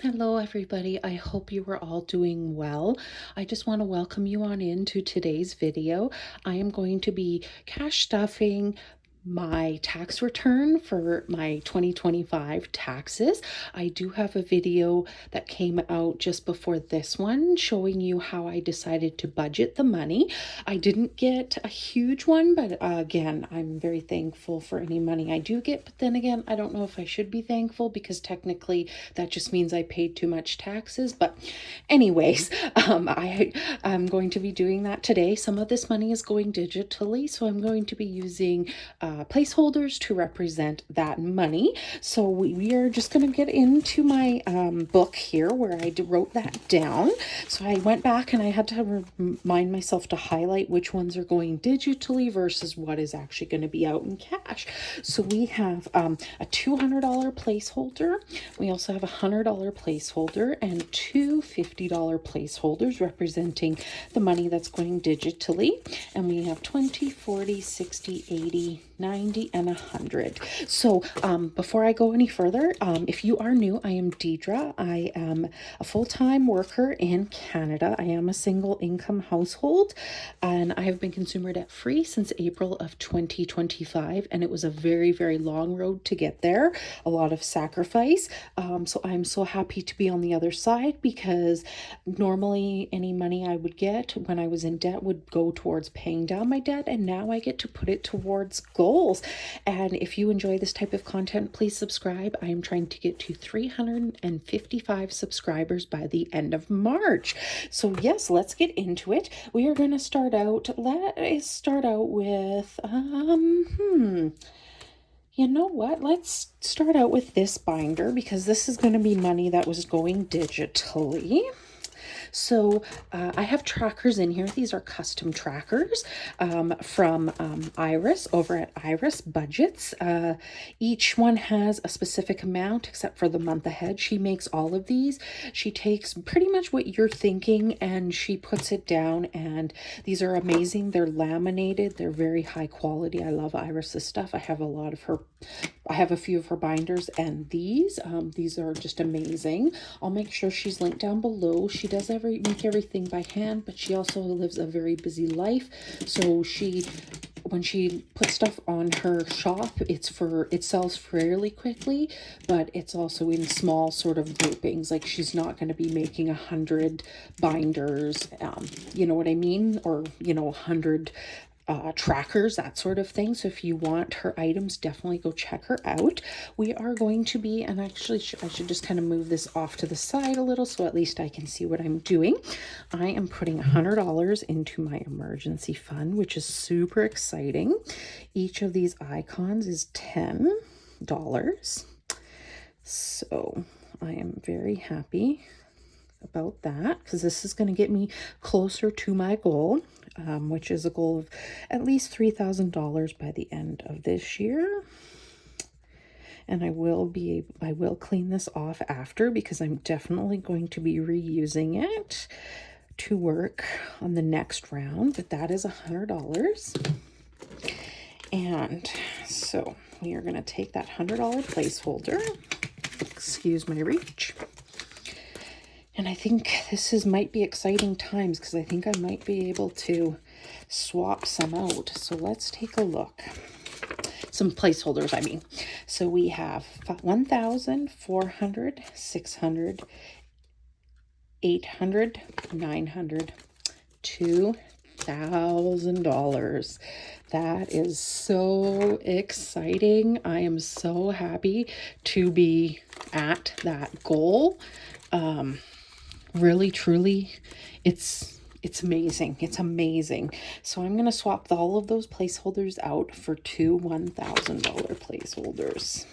Hello, everybody. I hope you are all doing well. I just want to welcome you on into today's video. I am going to be cash stuffing my tax return for my 2025 taxes. I do have a video that came out just before this one showing you how I decided to budget the money. I didn't get a huge one, but again, I'm very thankful for any money I do get. But then again, I don't know if I should be thankful because technically that just means I paid too much taxes. But anyways, I'm going to be doing that today. Some of this money is going digitally, so I'm going to be using placeholders to represent that money. So we are just going to get into my book here where I wrote that down. So I went back and I had to remind myself to highlight which ones are going digitally versus what is actually going to be out in cash. So we have a $200 placeholder. We also have a $100 placeholder and two $50 placeholders representing the money that's going digitally. And we have 20, 40, 60, 80, 90, and 100. So before I go any further, if you are new, I am Deidre. I am a full-time worker in Canada. I am a single income household, and I have been consumer debt free since April of 2025, and it was a very, very long road to get there, a lot of sacrifice. So I'm so happy to be on the other side because normally any money I would get when I was in debt would go towards paying down my debt, and now I get to put it towards goals. And if you enjoy this type of content, please subscribe. I am trying to get to 355 subscribers by the end of March. So yes, let's get into it. We are going to start out, with, you know what? Let's start out with this binder because this is going to be money that was going digitally. So I have trackers in here. These are custom trackers from Iris over at Iris Budgets. Each one has a specific amount except for the month ahead. She makes all of these. She takes pretty much what you're thinking and she puts it down, and these are amazing. They're laminated. They're very high quality. I love Iris's stuff. I have a few of her binders, and these are just amazing. I'll make sure she's linked down below. She does make everything by hand, but she also lives a very busy life. So when she puts stuff on her shop, it sells fairly quickly, but it's also in small sort of groupings. Like she's not going to be making 100 binders, you know what I mean? Or, 100 trackers, that sort of thing. So if you want her items, definitely go check her out. We are going to be, and actually I should just kind of move this off to the side a little so at least I can see what I'm doing. I am putting $100 into my emergency fund, which is super exciting. Each of these icons is $10. So I am very happy about that because this is going to get me closer to my goal, which is a goal of at least $3,000 by the end of this year. And I will clean this off after because I'm definitely going to be reusing it to work on the next round, but that is $100. And so we are going to take that $100 placeholder, excuse my reach. And I think might be exciting times because I think I might be able to swap some out. So let's take a look. Some placeholders, I mean. So we have 1,000, 400, 600, 800, 900, $2,000. That is so exciting. I am so happy to be at that goal. Really, truly, it's amazing. It's amazing. So I'm going to swap all of those placeholders out for two $1,000 placeholders.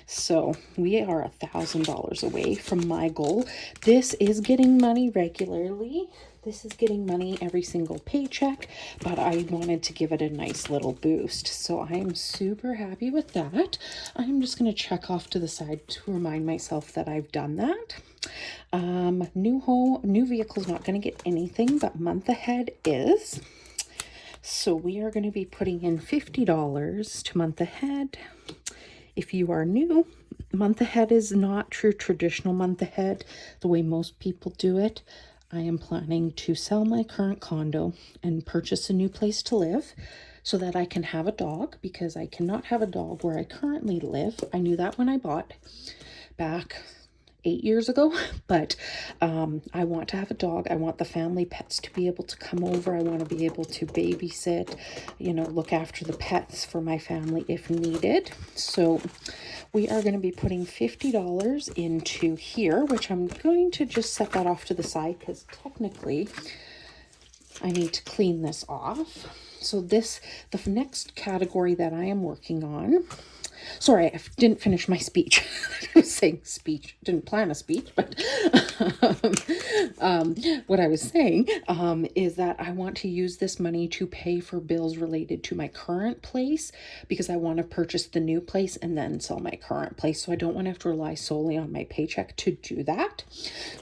So we are $1,000 away from my goal. This is getting money regularly. This is getting money every single paycheck, but I wanted to give it a nice little boost. So I am super happy with that. I'm just going to check off to the side to remind myself that I've done that. New vehicle is not going to get anything, but month ahead is. So we are going to be putting in $50 to month ahead. If you are new, month ahead is not true traditional month ahead, the way most people do it. I am planning to sell my current condo and purchase a new place to live so that I can have a dog, because I cannot have a dog where I currently live. I knew that when I bought back 8 years ago, but I want to have a dog. I want the family pets to be able to come over. I want to be able to babysit, look after the pets for my family if needed. So we are going to be putting $50 into here, which I'm going to just set that off to the side because technically I need to clean this off. So the next category that I am working on, sorry, I didn't finish my speech. I was saying speech, didn't plan a speech, but what I was saying is that I want to use this money to pay for bills related to my current place, because I want to purchase the new place and then sell my current place. So I don't want to have to rely solely on my paycheck to do that.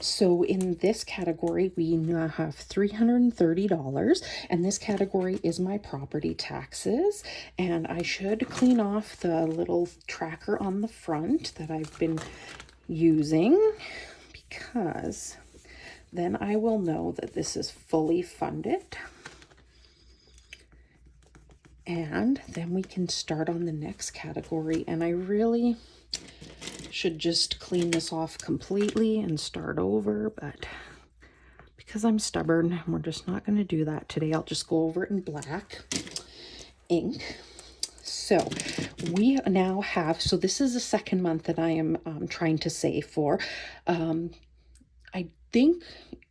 So in this category, we now have $330, and this category is my property taxes. And I should clean off the little tracker on the front that I've been using, because then I will know that this is fully funded. And then we can start on the next category. And I really should just clean this off completely and start over, but because I'm stubborn, we're just not going to do that today. I'll just go over it in black ink. So we now have, so this is the second month that I am trying to save for. I think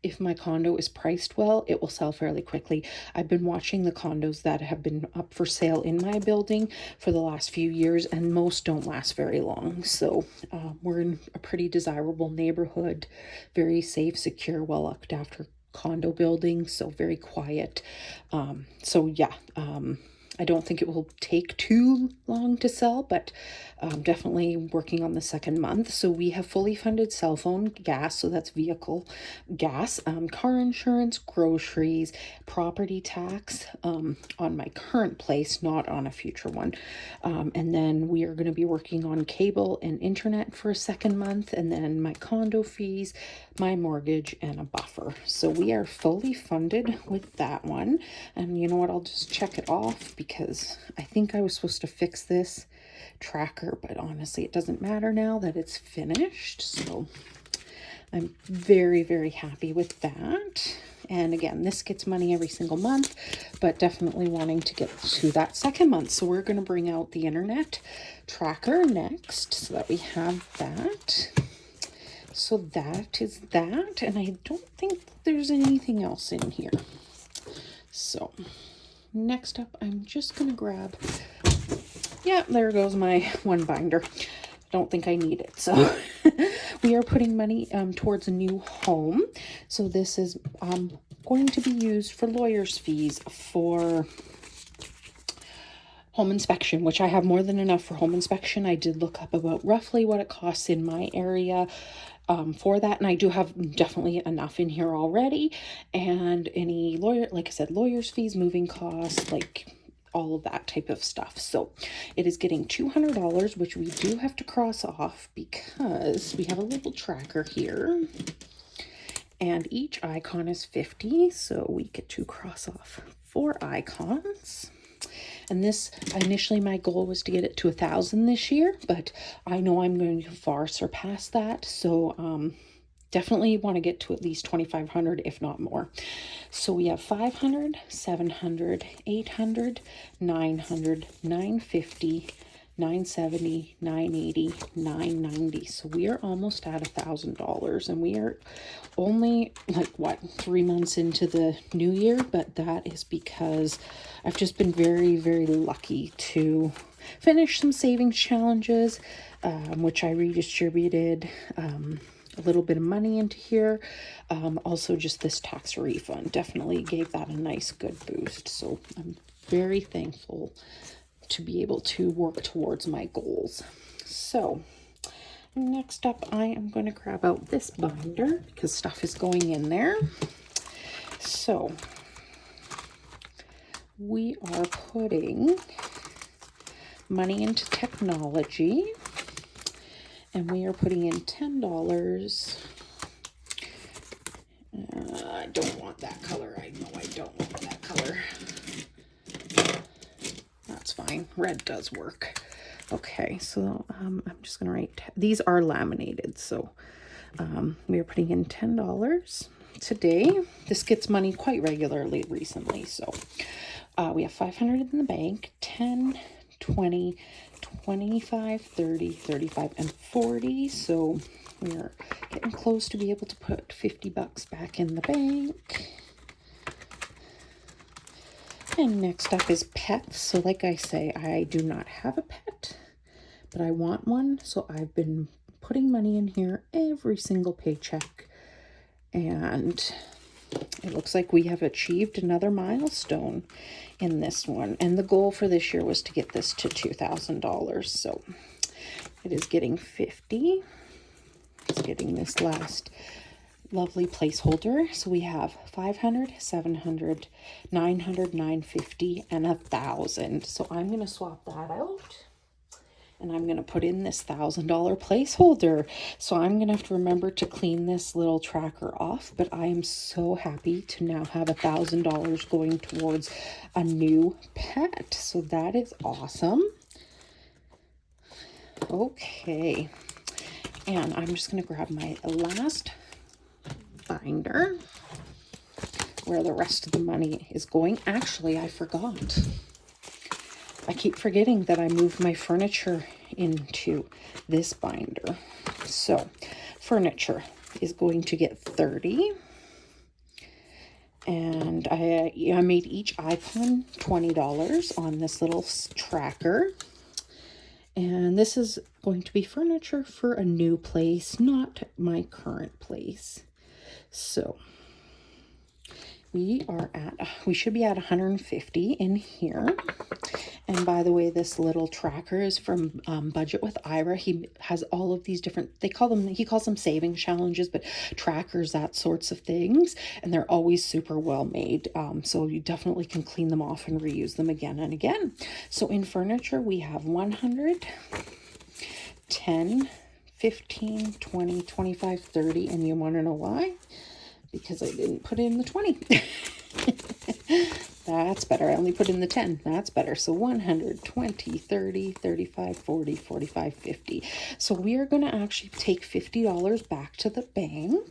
if my condo is priced well, it will sell fairly quickly. I've been watching the condos that have been up for sale in my building for the last few years, and most don't last very long. So we're in a pretty desirable neighborhood, very safe, secure, well looked after condo building, so very quiet. I don't think it will take too long to sell, but definitely working on the second month. So we have fully funded cell phone, gas, so that's vehicle gas, car insurance, groceries, property tax on my current place, not on a future one. And then we are going to be working on cable and internet for a second month, and then my condo fees, my mortgage, and a buffer. So we are fully funded with that one. And you know what, I'll just check it off, because I think I was supposed to fix this tracker, but honestly it doesn't matter now that it's finished. So I'm very, very happy with that. And again, this gets money every single month, but definitely wanting to get to that second month. So we're going to bring out the internet tracker next so that we have that. So that is that. And I don't think there's anything else in here. So next up, I'm just going to grab, yeah, there goes my one binder. Don't think I need it. So we are putting money towards a new home. So this is going to be used for lawyers' fees for home inspection, which I have more than enough for home inspection. I did look up about roughly what it costs in my area for that, and I do have definitely enough in here already. And any like I said, lawyers' fees, moving costs, like all of that type of stuff. So it is getting $200, which we do have to cross off because we have a little tracker here, and each icon is 50. So we get to cross off 4 icons. And this, initially my goal was to get it to 1,000 this year, but I know I'm going to far surpass that. So definitely want to get to at least 2,500, if not more. So we have 500, 700, 800, 900, 950, 970, 980, 990. So we are almost at $1,000, and we are only like 3 months into the new year, but that is because I've just been very, very lucky to finish some savings challenges, which I redistributed a little bit of money into here. Also just this tax refund definitely gave that a nice good boost. So I'm very thankful to be able to work towards my goals. So next up, I am going to grab out this binder because stuff is going in there. So we are putting money into technology, And we are putting in $10. I don't want that color. I know I don't want that color. That's fine. Red does work. Okay, so I'm just going to write, these are laminated, so we are putting in $10 today. This gets money quite regularly recently, so we have 500 in the bank, 10, 20, 25, 30, 35, and 40. So we are getting close to be able to put 50 bucks back in the bank. And next up is pets. So like I say, I do not have a pet, but I want one. So I've been putting money in here every single paycheck. And it looks like we have achieved another milestone in this one. And the goal for this year was to get this to $2,000. So it is getting 50. It's getting this last lovely placeholder. So we have 500, 700, 900, 950, and 1,000. So I'm going to swap that out. And I'm going to put in this $1,000 placeholder. So I'm going to have to remember to clean this little tracker off. But I am so happy to now have $1,000 going towards a new pet. So that is awesome. Okay. And I'm just going to grab my last binder where the rest of the money is going. Actually, I forgot. I keep forgetting that I moved my furniture into this binder. So furniture is going to get 30. And I made each icon $20 on this little tracker. And this is going to be furniture for a new place, not my current place. So we should be at 150 in here. And by the way, this little tracker is from Budget with Ira. He has all of these different, he calls them saving challenges, but trackers, that sorts of things. And they're always super well made. So you definitely can clean them off and reuse them again and again. So in furniture, we have 100, 10, 15, 20, 25, 30. And you want to know why? Because I didn't put in the 20. That's better. I only put in the 10. That's better. So 100, 20, 30, 35, 40, 45, 50. So we are going to actually take $50 back to the bank.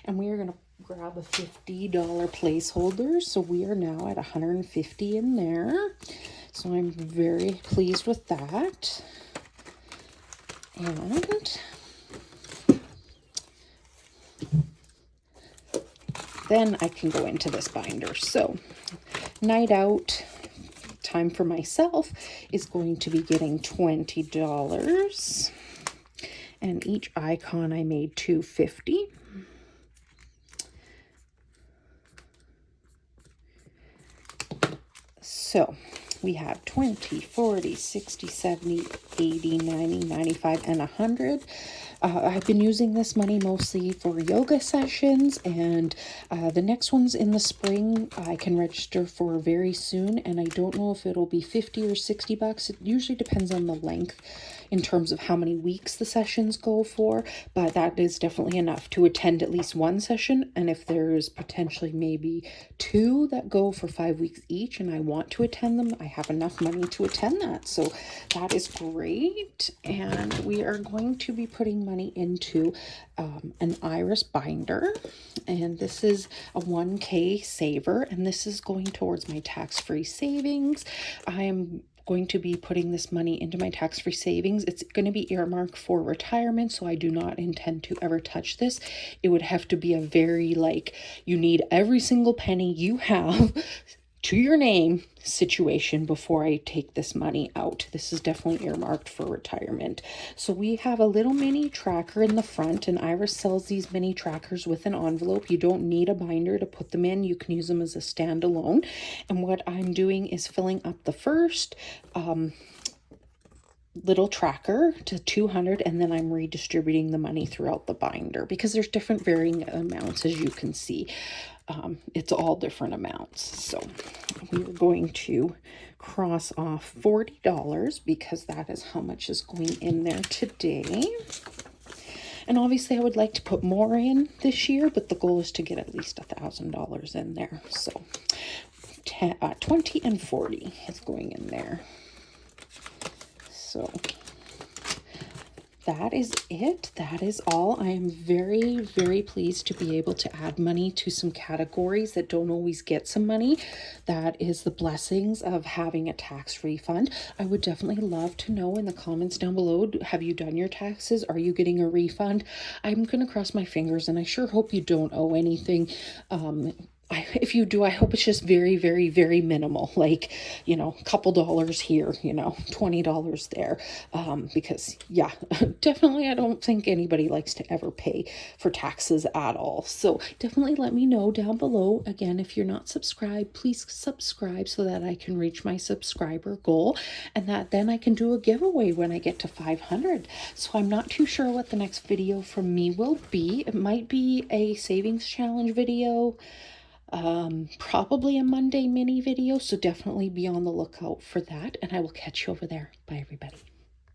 And we are going to grab a $50 placeholder. So we are now at 150 in there. So I'm very pleased with that. And then I can go into this binder. So night out, time for myself is going to be getting $20. And each icon I made $2.50. So we have 20, 40, 60, 70, 80, 90, 95, and 100. I've been using this money mostly for yoga sessions, and the next one's in the spring. I can register for very soon, and I don't know if it'll be 50 or 60 bucks. It usually depends on the length in terms of how many weeks the sessions go for, but that is definitely enough to attend at least one session. And if there's potentially maybe 2 that go for 5 weeks each and I want to attend them, I have enough money to attend that. So that is great. And we are going to be putting money into an iris binder, and this is a 1K saver, and this is going towards my tax-free savings. I am going to be putting this money into my tax-free savings. It's going to be earmarked for retirement, so I do not intend to ever touch this. It would have to be a very, like, you need every single penny you have to your name situation before I take this money out. This is definitely earmarked for retirement. So we have a little mini tracker in the front, and Iris sells these mini trackers with an envelope. You don't need a binder to put them in. You can use them as a standalone. And what I'm doing is filling up the first little tracker to 200, and then I'm redistributing the money throughout the binder because there's different varying amounts, as you can see. It's all different amounts. So we're going to cross off $40 because that is how much is going in there today. And obviously I would like to put more in this year, but the goal is to get at least $1,000 in there. So 20 and 40 is going in there. So that is it. That is all. I am very, very pleased to be able to add money to some categories that don't always get some money. That is the blessings of having a tax refund. I would definitely love to know in the comments down below, have you done your taxes? Are you getting a refund? I'm going to cross my fingers, and I sure hope you don't owe anything. If you do, I hope it's just very, very, very minimal, like, you know, a couple dollars here, you know, $20 there, because yeah, definitely I don't think anybody likes to ever pay for taxes at all. So definitely let me know down below. Again, if you're not subscribed, please subscribe so that I can reach my subscriber goal, and that then I can do a giveaway when I get to 500. So I'm not too sure what the next video from me will be. It might be a savings challenge video, probably a Monday mini video, so definitely be on the lookout for that, and I will catch you over there. Bye everybody.